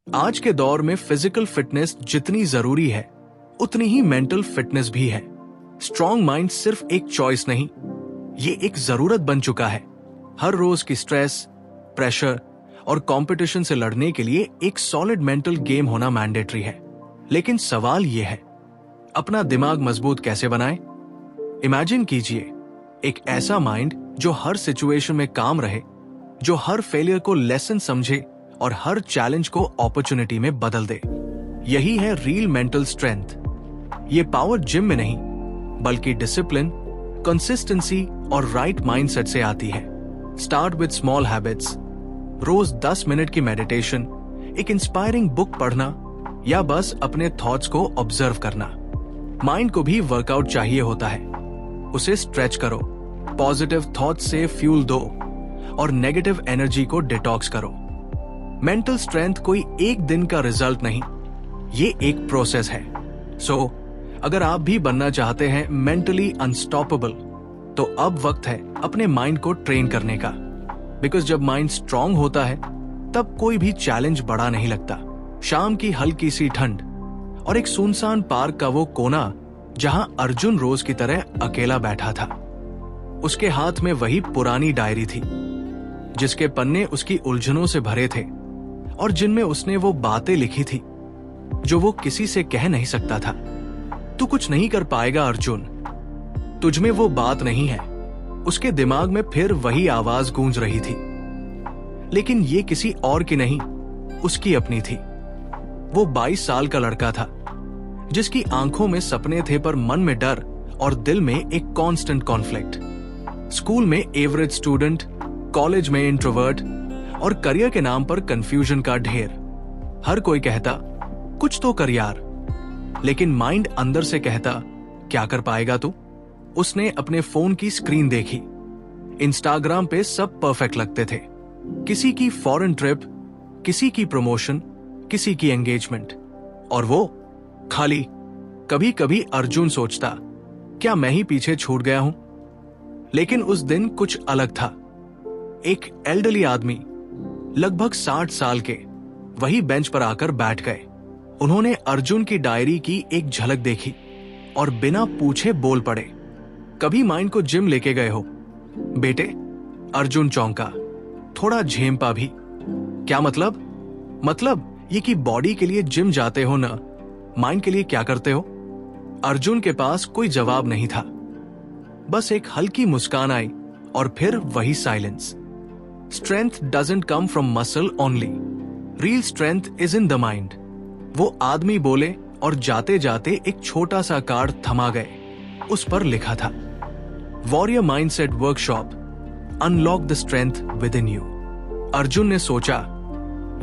आज के दौर में फिजिकल फिटनेस जितनी जरूरी है उतनी ही मेंटल फिटनेस भी है। स्ट्रॉन्ग माइंड सिर्फ एक चॉइस नहीं, ये एक जरूरत बन चुका है। हर रोज की स्ट्रेस, प्रेशर और कंपटीशन से लड़ने के लिए एक सॉलिड मेंटल गेम होना मैंडेटरी है। लेकिन सवाल यह है, अपना दिमाग मजबूत कैसे बनाएं? इमेजिन कीजिए एक ऐसा माइंड जो हर सिचुएशन में काम रहे, जो हर फेलियर को लेसन समझे और हर चैलेंज को अपॉर्चुनिटी में बदल दे। यही है रियल मेंटल स्ट्रेंथ। ये पावर जिम में नहीं, बल्कि डिसिप्लिन, कंसिस्टेंसी और राइट माइंडसेट से आती है। Start with small habits. रोज 10 मिनट की मेडिटेशन, एक इंस्पायरिंग बुक पढ़ना या बस अपने थॉट्स को ऑब्जर्व करना। माइंड को भी वर्कआउट चाहिए होता है। उसे स्ट्रेच करो, पॉजिटिव थॉट्स से फ्यूल दो और नेगेटिव एनर्जी को डिटॉक्स करो। मेंटल स्ट्रेंथ कोई एक दिन का रिजल्ट नहीं, ये एक प्रोसेस है। सो अगर आप भी बनना चाहते हैं मेंटली अनस्टॉपेबल, तो अब वक्त है अपने माइंड को ट्रेन करने का। बिकॉज जब माइंड स्ट्रांग होता है तब कोई भी चैलेंज बड़ा नहीं लगता। शाम की हल्की सी ठंड और एक सुनसान पार्क का वो कोना जहां अर्जुन रोज की तरह अकेला बैठा था। उसके हाथ में वही पुरानी डायरी थी जिसके पन्ने उसकी उलझनों से भरे थे और जिनमें उसने वो बातें लिखी थी जो वो किसी से कह नहीं सकता था। तू कुछ नहीं कर पाएगा अर्जुन, तुझमें वो बात नहीं है। उसके दिमाग में फिर वही आवाज गूंज रही थी, लेकिन ये किसी और की नहीं, उसकी अपनी थी। वो 22 साल का लड़का था जिसकी आंखों में सपने थे पर मन में डर और दिल में एक कांस्टेंट कॉन्फ्लिक्ट। स्कूल में एवरेज स्टूडेंट, कॉलेज में इंट्रोवर्ट और करियर के नाम पर कंफ्यूजन का ढेर। हर कोई कहता कुछ तो कर यार, लेकिन माइंड अंदर से कहता क्या कर पाएगा तू? उसने अपने फोन की स्क्रीन देखी। इंस्टाग्राम पे सब परफेक्ट लगते थे, किसी की फॉरेन ट्रिप, किसी की प्रमोशन, किसी की एंगेजमेंट, और वो खाली। कभी कभी अर्जुन सोचता क्या मैं ही पीछे छूट गया हूं? लेकिन उस दिन कुछ अलग था। एक एल्डरली आदमी लगभग 60 साल के वही बेंच पर आकर बैठ गए। उन्होंने अर्जुन की डायरी की एक झलक देखी और बिना पूछे बोल पड़े, कभी माइंड को जिम लेके गए हो बेटे? अर्जुन चौंका, थोड़ा झेंपा भी। क्या मतलब ये कि बॉडी के लिए जिम जाते हो ना, माइंड के लिए क्या करते हो? अर्जुन के पास कोई जवाब नहीं था, बस एक हल्की मुस्कान आई और फिर वही silence. Strength doesn't come from muscle only, real strength is in the mind. वो आदमी बोले और जाते जाते एक छोटा सा कार्ड थमा गए। उस पर लिखा था, warrior mindset workshop, unlock the strength with in you. Arjun ने सोचा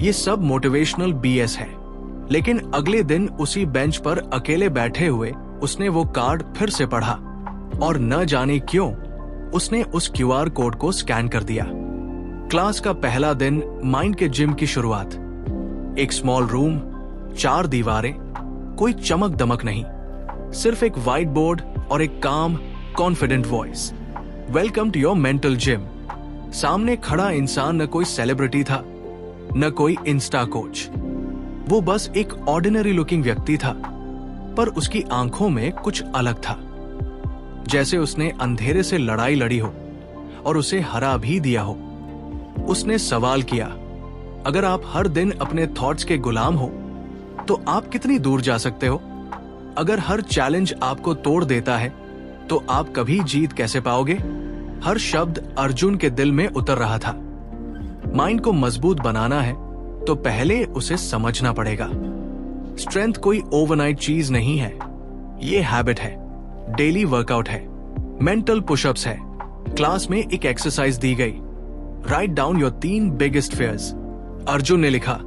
ये सब मोटिवेशनल बीएस है, लेकिन अगले दिन उसी बेंच पर अकेले बैठे हुए उसने वो कार्ड फिर से पढ़ा और न जाने क्यों उसने उस क्यूआर कोड को स्कैन कर दिया। क्लास का पहला दिन, माइंड के जिम की शुरुआत। एक स्मॉल रूम, 4 दीवारें, कोई चमक दमक नहीं, सिर्फ एक व्हाइट बोर्ड और एक काम confident voice, welcome to your mental gym. सामने खड़ा इंसान न कोई सेलिब्रिटी था, न कोई इंस्टा कोच। वो बस एक ऑर्डिनरी लुकिंग व्यक्ति था, पर उसकी आंखों में कुछ अलग था। जैसे उसने अंधेरे से लड़ाई लड़ी हो और उसे हरा भी दिया हो। उसने सवाल किया, अगर आप हर दिन अपने थॉट्स के गुलाम हो तो आप कितनी दूर जा सकते हो? अगर हर चैलेंज आपको तोड़ देता है तो आप कभी जीत कैसे पाओगे? हर शब्द अर्जुन के दिल में उतर रहा था। माइंड को मजबूत बनाना है तो पहले उसे समझना पड़ेगा। स्ट्रेंथ कोई ओवरनाइट चीज नहीं है, ये हैबिट है, डेली वर्कआउट है, मेंटल पुशअप्स है। क्लास में एक एक्सरसाइज दी गई, write down your 3 biggest fears. Arjun ने लिखा,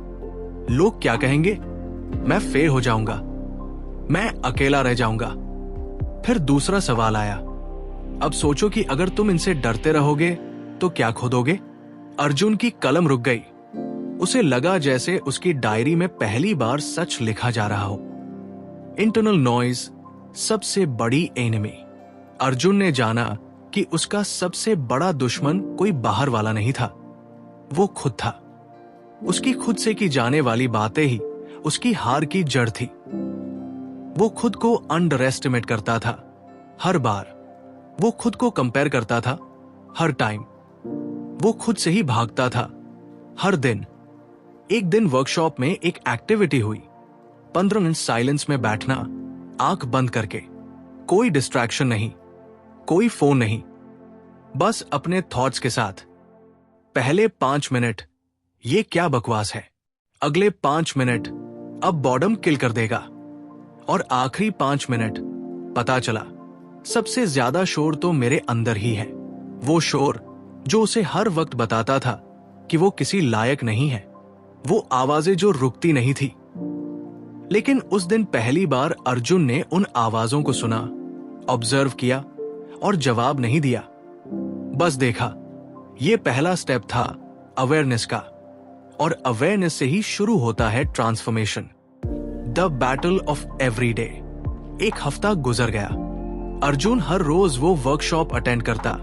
लोग क्या कहेंगे? मैं फेल हो जाऊंगा, मैं अकेला रह जाऊंगा। फिर दूसरा सवाल आया, अब सोचो कि अगर तुम इनसे डरते रहोगे तो क्या खो दोगे? अर्जुन की कलम रुक गई। उसे लगा जैसे उसकी डायरी में पहली बार सच लिखा जा रहा हो। इंटरनल नॉइज सबसे बड़ी एनिमी। अर्जुन ने जाना कि उसका सबसे बड़ा दुश्मन कोई बाहर वाला नहीं था, वो खुद था। उसकी खुद से की जाने वाली बातें ही उसकी हार की जड़ थी। वो खुद को अंडर एस्टिमेट करता था हर बार, वो खुद को कंपेयर करता था हर टाइम, वो खुद से ही भागता था हर दिन। एक दिन वर्कशॉप में एक एक्टिविटी हुई, 15 मिनट साइलेंस में बैठना, आंख बंद करके, कोई डिस्ट्रैक्शन नहीं, कोई फोन नहीं, बस अपने थॉट्स के साथ। पहले 5 मिनट ये क्या बकवास है, अगले 5 मिनट अब बॉर्डम किल कर देगा, और आखिरी 5 मिनट पता चला सबसे ज्यादा शोर तो मेरे अंदर ही है। वो शोर जो उसे हर वक्त बताता था कि वो किसी लायक नहीं है, वो आवाजें जो रुकती नहीं थी। लेकिन उस दिन पहली बार अर्जुन ने उन आवाजों को सुना, ऑब्जर्व किया और जवाब नहीं दिया, बस देखा। ये पहला स्टेप था अवेयरनेस का, और अवेयरनेस से ही शुरू होता है transformation. The battle of every day. एक हफ्ता गुजर गया। अर्जुन हर रोज वो वर्कशॉप अटेंड करता,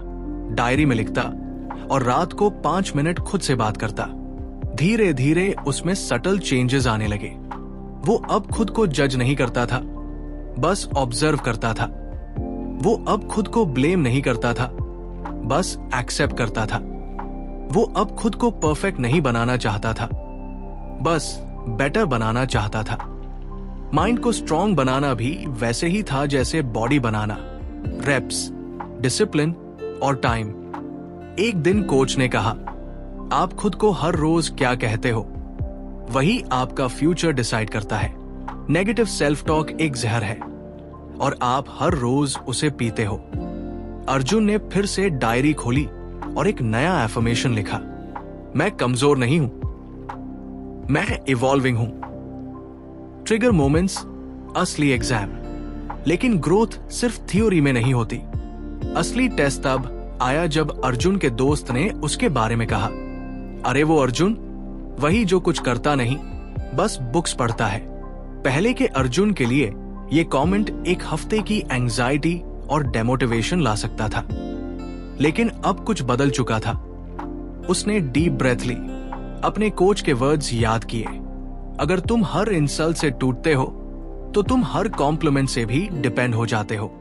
डायरी में लिखता और रात को 5 मिनट खुद से बात करता। धीरे धीरे उसमें सटल चेंजेस आने लगे। वो अब खुद को जज नहीं करता था, बस ऑब्जर्व करता था। वो अब खुद को ब्लेम नहीं करता था, बस एक्सेप्ट करता था। वो अब खुद को परफेक्ट नहीं बनाना चाहता था, बस बेटर बनाना चाहता था। माइंड को स्ट्रांग बनाना भी वैसे ही था जैसे बॉडी बनाना, रेप्स, डिसिप्लिन और टाइम। एक दिन कोच ने कहा, आप खुद को हर रोज क्या कहते हो वही आपका फ्यूचर डिसाइड करता है। नेगेटिव सेल्फ टॉक एक जहर है और आप हर रोज उसे पीते हो। अर्जुन ने फिर से डायरी खोली और एक नया एफर्मेशन लिखा, मैं कमजोर नहीं हूं, मैं इवॉल्विंग हूं। ट्रिगर मोमेंट्स असली एग्जाम। लेकिन ग्रोथ सिर्फ थ्योरी में नहीं होती। असली टेस्ट तब आया जब अर्जुन के दोस्त ने उसके बारे में कहा, अरे वो अर्जुन, वही जो कुछ करता नहीं, बस बुक्स पढ़ता है। पहले के अर्जुन के लिए ये कमेंट एक हफ्ते की एंजाइटी और डेमोटिवेशन ला सकता था, लेकिन अब कुछ बदल चुका था। उसने डीप ब्रेथ ली, अपने कोच के वर्ड्स याद किए, अगर तुम हर इंसल्ट से टूटते हो तो तुम हर कॉम्प्लीमेंट से भी डिपेंड हो जाते हो।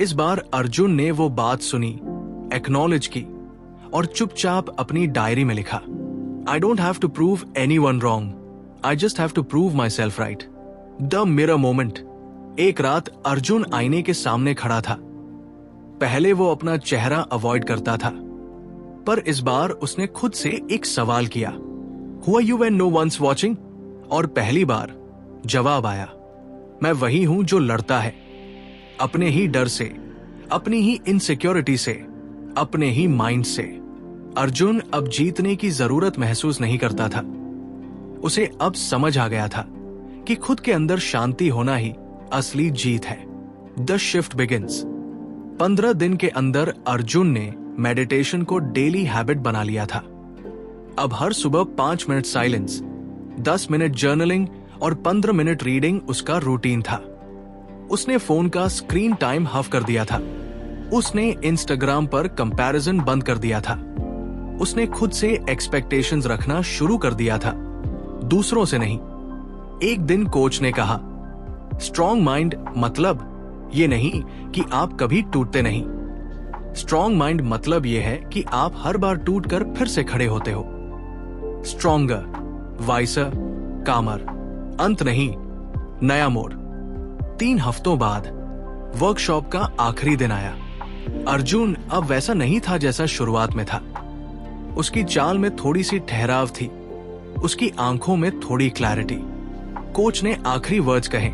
इस बार अर्जुन ने वो बात सुनी, एक्नॉलेज की और चुपचाप अपनी डायरी में लिखा, I don't have to prove anyone wrong, I just have to prove myself right. The mirror moment. एक रात अर्जुन आईने के सामने खड़ा था। पहले वो अपना चेहरा अवॉइड करता था, पर इस बार उसने खुद से एक सवाल किया, who are you when no one's watching? और पहली बार जवाब आया, मैं वही हूं जो लड़ता है, अपने ही डर से, अपनी ही इनसिक्योरिटी से, अपने ही माइंड से। अर्जुन अब जीतने की जरूरत महसूस नहीं करता था। उसे अब समझ आ गया था कि खुद के अंदर शांति होना ही असली जीत है। The shift begins. 15 दिन के अंदर अर्जुन ने मेडिटेशन को डेली हैबिट बना लिया था। अब हर सुबह 5 मिनट साइलेंस, 10 मिनट जर्नलिंग और 15 मिनट रीडिंग उसका रूटीन था। उसने फोन का स्क्रीन टाइम हाफ कर दिया था। उसने इंस्टाग्राम पर कंपैरिजन बंद कर दिया था। उसने खुद से एक्सपेक्टेशंस रखना शुरू कर दिया था, दूसरों से नहीं। एक दिन कोच ने कहा, स्ट्रॉन्ग माइंड मतलब ये नहीं कि आप कभी टूटते नहीं। स्ट्रॉन्ग माइंड मतलब ये है कि आप हर बार टूटकर फिर से खड़े होते हो। स्ट्रॉन्गर, वाइसर, कामर। अंत नहीं, नया मोड़। 3 हफ्तों बाद वर्कशॉप का आखिरी दिन आया। अर्जुन अब वैसा नहीं था जैसा शुरुआत में था। उसकी चाल में थोड़ी सी ठहराव थी, उसकी आंखों में थोड़ी क्लैरिटी। कोच ने आखिरी वर्ड्स कहे,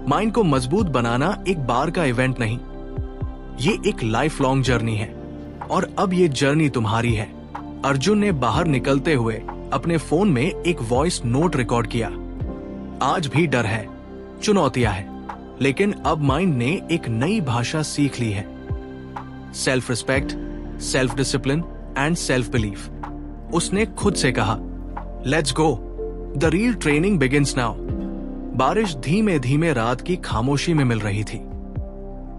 माइंड को मजबूत बनाना एक बार का इवेंट नहीं, ये एक लाइफ लॉन्ग जर्नी है, और अब ये जर्नी तुम्हारी है। अर्जुन ने बाहर निकलते हुए अपने फोन में एक वॉइस नोट रिकॉर्ड किया, आज भी डर है, चुनौतियां हैं, लेकिन अब माइंड ने एक नई भाषा सीख ली है, self respect, self discipline and self belief. उसने खुद से कहा, let's go, the real training begins now. बारिश धीमे धीमे रात की खामोशी में मिल रही थी।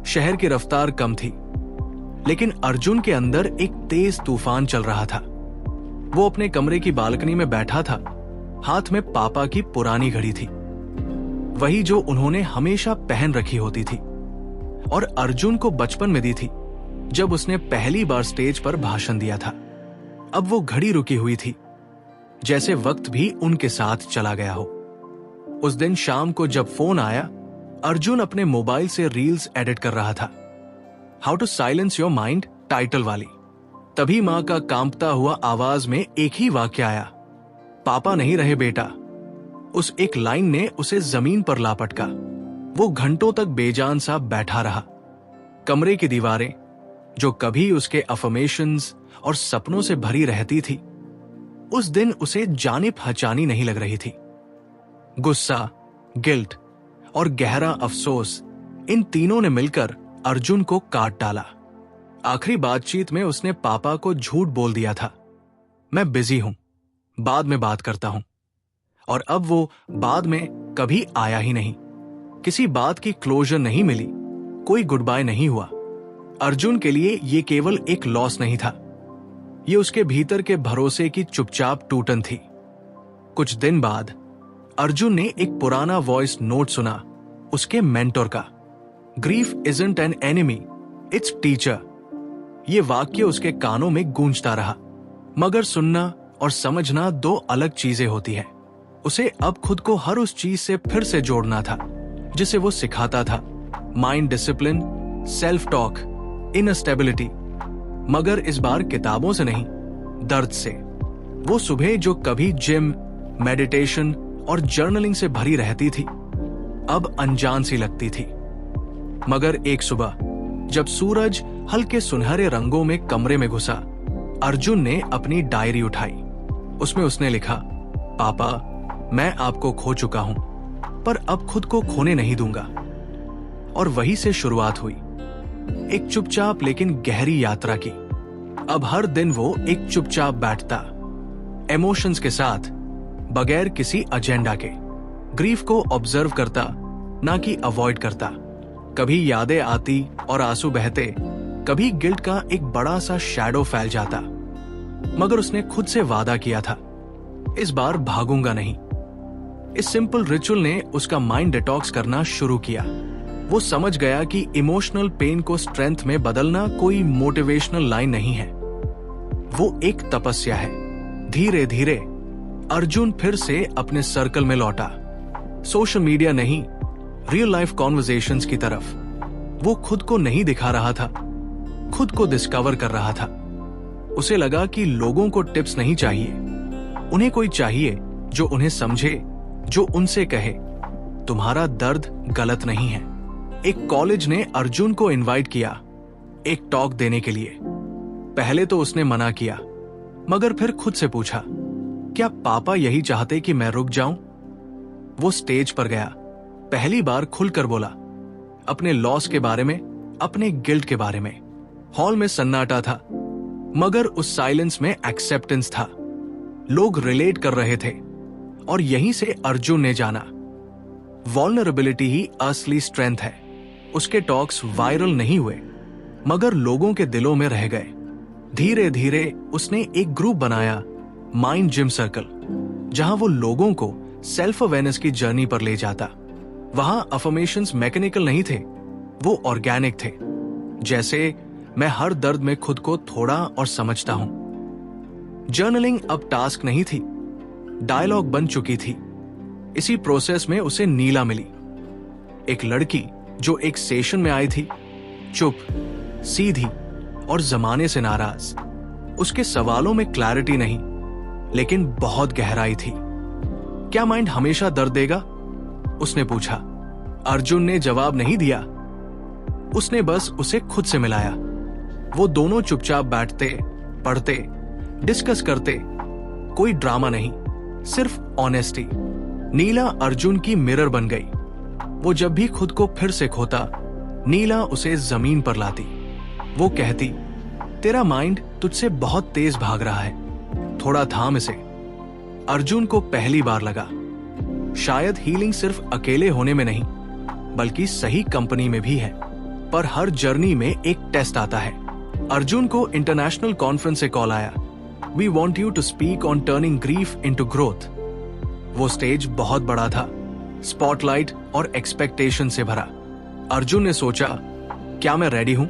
शहर की रफ्तार कम थी, लेकिन अर्जुन के अंदर एक तेज तूफान चल रहा था। वो अपने कमरे की बालकनी में बैठा था। हाथ में पापा की पुरानी घड़ी थी, वही जो उन्होंने हमेशा पहन रखी होती थी और अर्जुन को बचपन में दी थी जब उसने पहली बार स्टेज पर भाषण दिया था। अब वो घड़ी रुकी हुई थी, जैसे वक्त भी उनके साथ चला गया हो। उस दिन शाम को जब फोन आया, अर्जुन अपने मोबाइल से रील्स एडिट कर रहा था। How to silence your mind title वाली। तभी मां का कांपता हुआ आवाज में एक ही वाक्य आया, पापा नहीं रहे बेटा। उस एक लाइन ने उसे जमीन पर लापटका। वो घंटों तक बेजान सा बैठा रहा। कमरे की दीवारें, जो कभी उसके अफर्मेशंस और सपनों से भरी रहती थी, उस दिन उसे जाने पहचानी नहीं लग रही थी। गुस्सा, गिल्ट और गहरा अफसोस, इन तीनों ने मिलकर अर्जुन को काट डाला। आखिरी बातचीत में उसने पापा को झूठ बोल दिया था, मैं बिजी हूं, बाद में बात करता हूं। और अब वो बाद में कभी आया ही नहीं। किसी बात की क्लोजर नहीं मिली, कोई गुड बाय नहीं हुआ। अर्जुन के लिए ये केवल एक लॉस नहीं था, ये उसके भीतर के भरोसे की चुपचाप टूटन थी। कुछ दिन बाद अर्जुन ने एक पुराना वॉइस नोट सुना उसके मेंटोर का, grief isn't an enemy, it's teacher. ये वाक्य उसके कानों में गूंजता रहा। मगर सुनना और समझना दो अलग चीजें होती हैं। उसे अब खुद को हर उस चीज से फिर से जोड़ना था जिसे वो सिखाता था, mind discipline, self talk, inner stability. मगर इस बार किताबों से नहीं, दर्द से। वो सुबह जो कभी जिम, मेडिटेशन और जर्नलिंग से भरी रहती थी, अब अनजान सी लगती थी। मगर एक सुबह जब सूरज हल्के सुनहरे रंगों में कमरे में घुसा, अर्जुन ने अपनी डायरी उठाई। उसमें उसने लिखा, पापा, मैं आपको खो चुका हूं, पर अब खुद को खोने नहीं दूंगा। और वहीं से शुरुआत हुई, एक चुपचाप लेकिन गहरी यात्रा की। अब हर दिन वो एक चुपचाप बैठता, इमोशंस के साथ, बगैर किसी एजेंडा के। ग्रीफ को ऑब्जर्व करता, ना कि अवॉइड करता। कभी यादें आती और आंसू बहते, कभी गिल्ट का एक बड़ा सा शैडो फैल जाता। मगर उसने खुद से वादा किया था, इस बार भागूंगा नहीं। इस सिंपल रिचुअल ने उसका माइंड डिटॉक्स करना शुरू किया। वो समझ गया कि इमोशनल पेन को स्ट्रेंथ में बदलना कोई मोटिवेशनल लाइन नहीं है, वो एक तपस्या है। धीरे धीरे अर्जुन फिर से अपने सर्कल में लौटा, सोशल मीडिया नहीं, रियल लाइफ कॉन्वर्सेशंस की तरफ। वो खुद को नहीं दिखा रहा था, खुद को डिस्कवर कर रहा था। उसे लगा कि लोगों को टिप्स नहीं चाहिए, उन्हें कोई चाहिए जो उन्हें समझे, जो उनसे कहे, तुम्हारा दर्द गलत नहीं है। एक कॉलेज ने अर्जुन को इनवाइट किया एक टॉक देने के लिए। पहले तो उसने मना किया, मगर फिर खुद से पूछा, क्या पापा यही चाहते कि मैं रुक जाऊं? वो स्टेज पर गया, पहली बार खुलकर बोला, अपने लॉस के बारे में, अपने गिल्ट के बारे में। हॉल में सन्नाटा था, मगर उस साइलेंस में एक्सेप्टेंस था। लोग रिलेट कर रहे थे और यहीं से अर्जुन ने जाना, वल्नरेबिलिटी ही असली स्ट्रेंथ है। उसके टॉक्स वायरल नहीं हुए, मगर लोगों के दिलों में रह गए। धीरे धीरे उसने एक ग्रुप बनाया, माइंड जिम सर्कल, जहां वो लोगों को सेल्फ अवेयरनेस की जर्नी पर ले जाता। वहां अफर्मेशंस मैकेनिकल नहीं थे, वो ऑर्गेनिक थे। जैसे, मैं हर दर्द में खुद को थोड़ा और समझता हूं। जर्नलिंग अब टास्क नहीं थी, डायलॉग बन चुकी थी। इसी प्रोसेस में उसे नीला मिली, एक लड़की जो एक सेशन में आई थी, चुप, सीधी और जमाने से नाराज। उसके सवालों में क्लैरिटी नहीं, लेकिन बहुत गहराई थी। क्या माइंड हमेशा दर्द देगा? उसने पूछा। अर्जुन ने जवाब नहीं दिया, उसने बस उसे खुद से मिलाया। वो दोनों चुपचाप बैठते, पढ़ते, डिस्कस करते, कोई ड्रामा नहीं, सिर्फ ऑनेस्टी। नीला अर्जुन की मिरर बन गई। वो जब भी खुद को फिर से खोता, नीला उसे जमीन पर लाती। वो कहती, तेरा माइंड तुझसे बहुत तेज भाग रहा है, थोड़ा थाम इसे। अर्जुन को पहली बार लगा, शायद हीलिंग सिर्फ अकेले होने में नहीं, बल्कि सही कंपनी में भी है। पर हर जर्नी में एक टेस्ट आता है। अर्जुन को इंटरनेशनल कॉन्फ्रेंस से कॉल आया, we want you to speak on turning grief into growth. वो स्टेज बहुत बड़ा था, स्पॉटलाइट और एक्सपेक्टेशन से भरा। अर्जुन ने सोचा, क्या मैं रेडी हूं?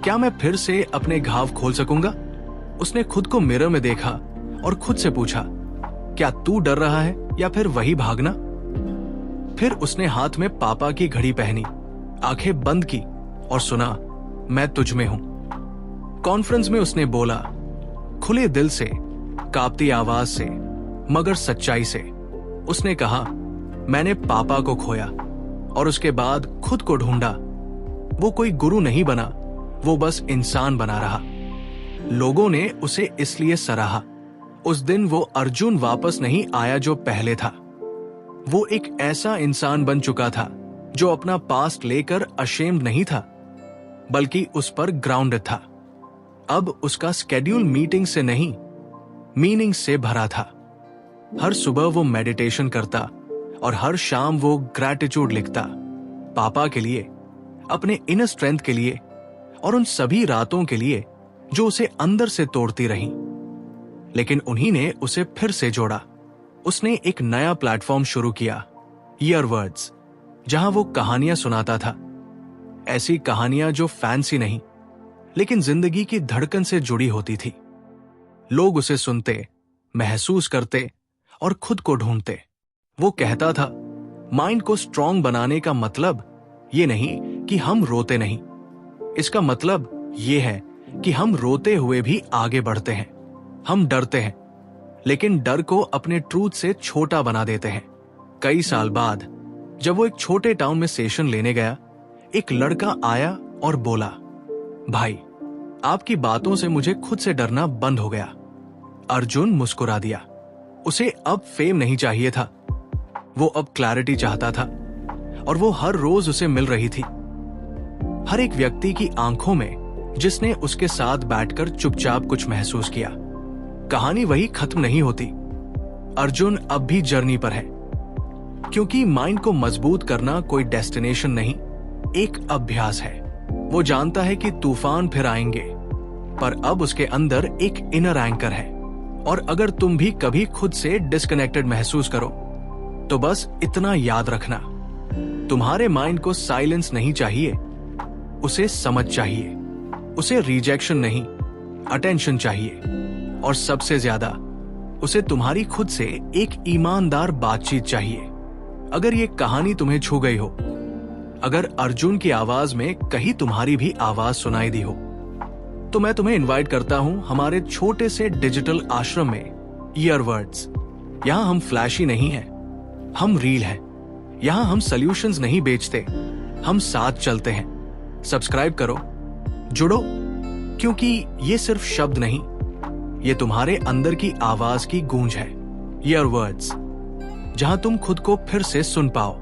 क्या मैं फिर से अपने घाव खोल सकूंगा? उसने खुद को मिरर में देखा और खुद से पूछा, क्या तू डर रहा है या फिर वही भागना? फिर उसने हाथ में पापा की घड़ी पहनी, आंखें बंद की और सुना, मैं तुझ में हूं। कॉन्फ्रेंस में उसने बोला, खुले दिल से, कांपती आवाज से, मगर सच्चाई से। उसने कहा, मैंने पापा को खोया और उसके बाद खुद को ढूंढा। वो कोई गुरु नहीं बना, वो बस इंसान बना रहा। लोगों ने उसे इसलिए सराहा। उस दिन वो अर्जुन वापस नहीं आया जो पहले था। वो एक ऐसा इंसान बन चुका था जो अपना पास्ट लेकर अशेम्ड नहीं था, बल्कि उस पर ग्राउंडेड था। अब उसका स्केड्यूल मीटिंग से नहीं, मीनिंग से भरा था। हर सुबह वो मेडिटेशन करता और हर शाम वो ग्रैटिट्यूड लिखता, पापा के लिए, अपने इनर स्ट्रेंथ के लिए और उन सभी रातों के लिए जो उसे अंदर से तोड़ती रहीं। लेकिन उन्हीं ने उसे फिर से जोड़ा। उसने एक नया प्लेटफॉर्म शुरू किया, ईयर वर्ड्स, जहां वो कहानियां सुनाता था। ऐसी कहानियां जो फैंसी नहीं, लेकिन जिंदगी की धड़कन से जुड़ी होती थी। लोग उसे सुनते, महसूस करते और खुद को ढूंढते। वो कहता था, माइंड को स्ट्रांग बनाने का मतलब ये नहीं कि हम रोते नहीं, इसका मतलब ये है कि हम रोते हुए भी आगे बढ़ते हैं। हम डरते हैं, लेकिन डर को अपने ट्रूथ से छोटा बना देते हैं। कई साल बाद जब वो एक छोटे टाउन में सेशन लेने गया, एक लड़का आया और बोला, भाई, आपकी बातों से मुझे खुद से डरना बंद हो गया। अर्जुन मुस्कुरा दिया। उसे अब फेम नहीं चाहिए था, वो अब क्लैरिटी चाहता था, और वो हर रोज उसे मिल रही थी। हर एक व्यक्ति की आंखों में जिसने उसके साथ बैठकर चुपचाप कुछ महसूस किया। कहानी वही खत्म नहीं होती। अर्जुन अब भी जर्नी पर है, क्योंकि माइंड को मजबूत करना कोई डेस्टिनेशन नहीं, एक अभ्यास है। वो जानता है कि तूफान फिर आएंगे, पर अब उसके अंदर एक इनर एंकर है। और अगर तुम भी कभी खुद से डिस्कनेक्टेड महसूस करो, तो बस इतना याद रखना, तुम्हारे माइंड को साइलेंस नहीं चाहिए, उसे समझ चाहिए। उसे रिजेक्शन नहीं, अटेंशन चाहिए। और सबसे ज्यादा उसे तुम्हारी खुद से एक ईमानदार बातचीत चाहिए। अगर ये कहानी तुम्हें छू गई हो, अगर अर्जुन की आवाज में कहीं तुम्हारी भी आवाज सुनाई दी हो, तो मैं तुम्हें इनवाइट करता हूं हमारे छोटे से डिजिटल आश्रम में, ईयर वर्ड्स। यहां हम फ्लैशी नहीं हैं, हम रील हैं। यहां हम सॉल्यूशंस नहीं बेचते, हम साथ चलते हैं। सब्सक्राइब करो, जुड़ो, क्योंकि ये सिर्फ शब्द नहीं, ये तुम्हारे अंदर की आवाज की गूंज है। ईयर वर्ड्स, जहां तुम खुद को फिर से सुन पाओ।